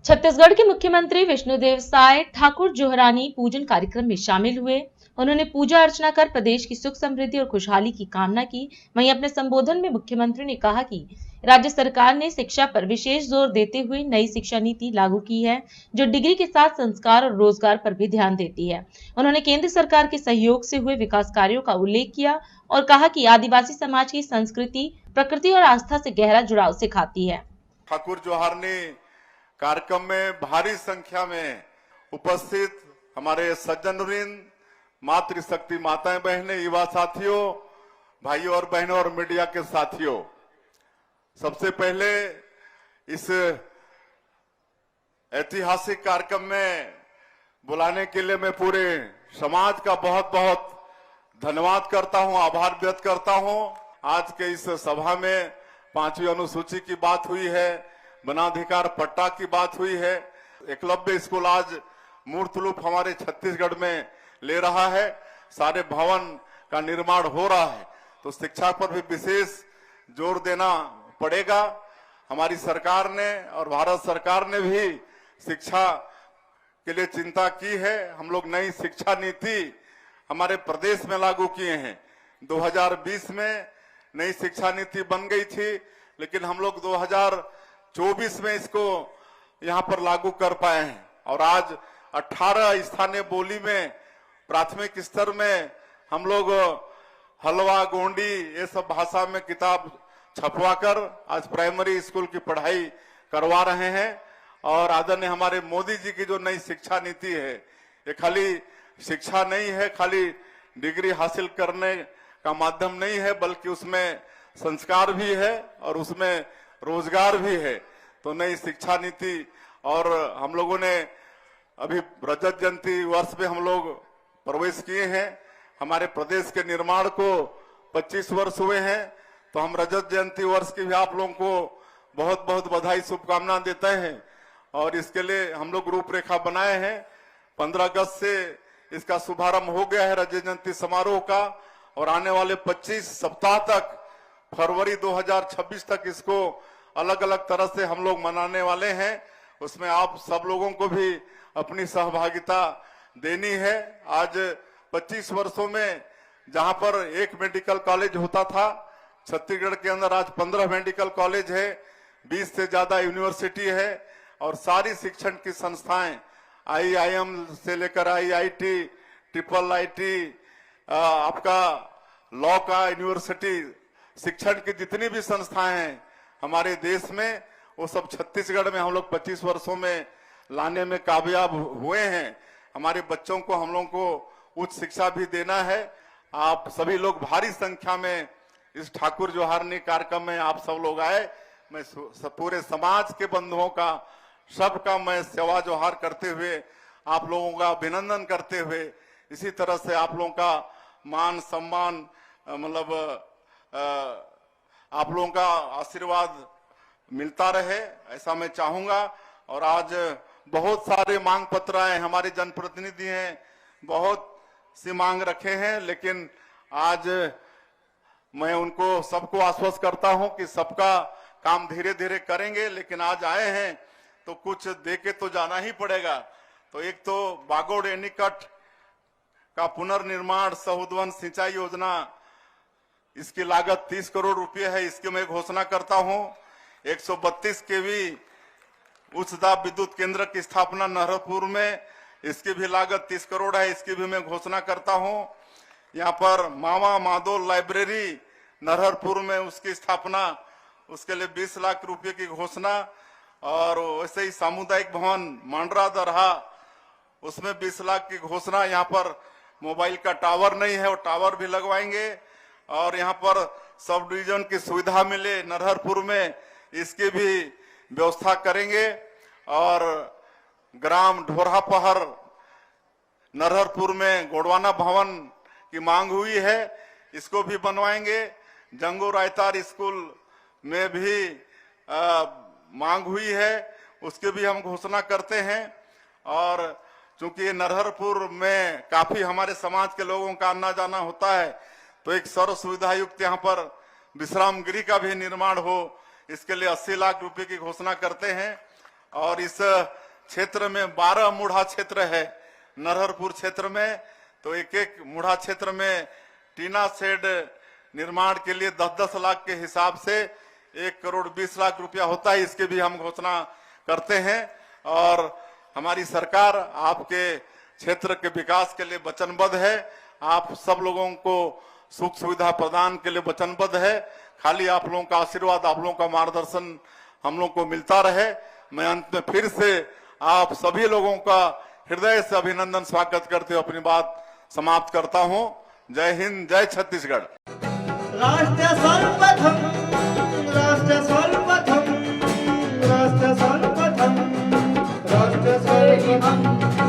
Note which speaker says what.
Speaker 1: छत्तीसगढ़ के मुख्यमंत्री विष्णुदेव साय ठाकुर जोहरानी पूजन कार्यक्रम में शामिल हुए। उन्होंने पूजा अर्चना कर प्रदेश की सुख समृद्धि और खुशहाली की कामना की। वहीं अपने संबोधन में मुख्यमंत्री ने कहा कि राज्य सरकार ने शिक्षा पर विशेष जोर देते हुए नई शिक्षा नीति लागू की है, जो डिग्री के साथ संस्कार और रोजगार पर भी ध्यान देती है। उन्होंने केंद्र सरकार के सहयोग से हुए विकास कार्यों का उल्लेख किया और कहा कि आदिवासी समाज की संस्कृति, प्रकृति और आस्था से गहरा जुड़ाव सिखाती है।
Speaker 2: ठाकुर जोहारनी कार्यक्रम में भारी संख्या में उपस्थित हमारे सज्जनवृंद, मातृशक्ति माताएं बहनें, युवा साथियों, भाइयों और बहनों और मीडिया के साथियों, सबसे पहले इस ऐतिहासिक कार्यक्रम में बुलाने के लिए मैं पूरे समाज का बहुत बहुत धन्यवाद करता हूं, आभार व्यक्त करता हूं। आज के इस सभा में 5वीं अनुसूची की बात हुई है, वनाधिकार पट्टा की बात हुई है। एकलव्य स्कूल आज मूर्त रूप हमारे छत्तीसगढ़ में ले रहा है, सारे भवन का निर्माण हो रहा है, तो शिक्षा पर भी विशेष जोर देना पड़ेगा। हमारी सरकार ने और भारत सरकार ने भी शिक्षा के लिए चिंता की है। हम लोग नई शिक्षा नीति हमारे प्रदेश में लागू किए हैं। 2020 में नई शिक्षा नीति बन गई थी, लेकिन हम लोग 2024 में इसको यहाँ पर लागू कर पाए हैं और आज 18 स्थानीय बोली में प्राथमिक स्तर में हम लोग हलवा, गोंडी ये सब भाषा में किताब छपवाकर आज प्राइमरी स्कूल की पढ़ाई करवा रहे हैं। और आदरणीय हमारे मोदी जी की जो नई शिक्षा नीति है, ये खाली शिक्षा नहीं है, खाली डिग्री हासिल करने का माध्यम नहीं है, बल्कि उसमें संस्कार भी है और उसमें रोजगार भी है। तो नई शिक्षा नीति और हम लोगों ने अभी रजत जयंती वर्ष में हम लोग प्रवेश किए हैं। हमारे प्रदेश के निर्माण को 25 वर्ष हुए हैं, तो हम रजत जयंती वर्ष की भी आप लोगों को बहुत बहुत बधाई, शुभकामनाएं देते हैं। और इसके लिए हम लोग रूपरेखा बनाए हैं। 15 अगस्त से इसका शुभारंभ हो गया है रजत जयंती समारोह का, और आने वाले 25 सप्ताह तक, फरवरी 2026 तक इसको अलग अलग तरह से हम लोग मनाने वाले हैं। उसमें आप सब लोगों को भी अपनी सहभागिता देनी है। आज 25 वर्षों में जहां पर एक मेडिकल कॉलेज होता था, छत्तीसगढ़ के अंदर आज 15 मेडिकल कॉलेज है, 20 से ज्यादा यूनिवर्सिटी है और सारी शिक्षण की संस्थाएं IIM से लेकर IIT, ट्रिपल IT, आपका लॉ का यूनिवर्सिटी, शिक्षण की जितनी भी संस्थाएं हैं हमारे देश में, वो सब छत्तीसगढ़ में हम लोग 25 वर्षों में लाने में कामयाब हुए हैं। हमारे बच्चों को, हम लोगों को उच्च शिक्षा भी देना है। आप सभी लोग भारी संख्या में इस ठाकुर जोहारनी कार्यक्रम में आप सब लोग आए। मैं पूरे समाज के बंधुओं का, सबका मैं सेवा जोहार करते हुए, आप लोगों का अभिनंदन करते हुए, इसी तरह से आप लोगों का मान सम्मान, मतलब आप लोगों का आशीर्वाद मिलता रहे, ऐसा मैं चाहूंगा। और आज बहुत सारे मांग पत्र आए, हमारे जनप्रतिनिधि हैं, बहुत सी मांग रखे हैं, लेकिन आज मैं उनको सबको आश्वस्त करता हूं कि सबका काम धीरे धीरे करेंगे, लेकिन आज आए हैं तो कुछ देके तो जाना ही पड़ेगा। तो एक तो बागोड़ एनीकट का पुनर्निर्माण, सहुदवन सिंचाई योजना, इसकी लागत 30 करोड़ रुपए है, इसकी मैं घोषणा करता हूं। 132 kV उच्च दाब विद्युत केंद्र की स्थापना नरहरपुर में, इसकी भी लागत 30 करोड़ है, इसकी भी मैं घोषणा करता हूं। यहाँ पर मामा माधो लाइब्रेरी नरहरपुर में, उसकी स्थापना, उसके लिए 20 लाख रुपए की घोषणा। और वैसे ही सामुदायिक भवन मांडरा दरहा, उसमें 20 लाख की घोषणा। यहाँ पर मोबाइल का टावर नहीं है, वो टावर भी लगवाएंगे। और यहाँ पर सब डिवीजन की सुविधा मिले नरहरपुर में, इसकी भी व्यवस्था करेंगे। और ग्राम ढोरापहर नरहरपुर में गोडवाना भवन की मांग हुई है, इसको भी बनवाएंगे। जंगू रायतार स्कूल में भी मांग हुई है, उसके भी हम घोषणा करते हैं। और चूंकि नरहरपुर में काफी हमारे समाज के लोगों का आना जाना होता है, तो एक सर्व सुविधा युक्त यहाँ पर विश्राम गृह का भी निर्माण हो, इसके लिए 80 लाख रुपए की घोषणा करते हैं। और इस क्षेत्र में 12 मूढ़ा क्षेत्र है। नरहरपुर क्षेत्र में तो एक एक मूढ़ा क्षेत्र में टीना शेड निर्माण के लिए 10-10 लाख के हिसाब से 1 करोड़ 20 लाख रुपया होता है। इसके भी हम घोषणा करते हैं और हमारी सरकार आपके क्षेत्र के विकास के लिए वचनबद्ध है। आप सब लोगों को सुख सुविधा प्रदान के लिए वचनबद्ध है। खाली आप लोगों का आशीर्वाद, आप लोगों का मार्गदर्शन हम लोगों को मिलता रहे। मैं अंत में फिर से आप सभी लोगों का हृदय से अभिनंदन स्वागत करते हुए अपनी बात समाप्त करता हूं। जय हिंद, जय छत्तीसगढ़।
Speaker 3: राष्ट्रीय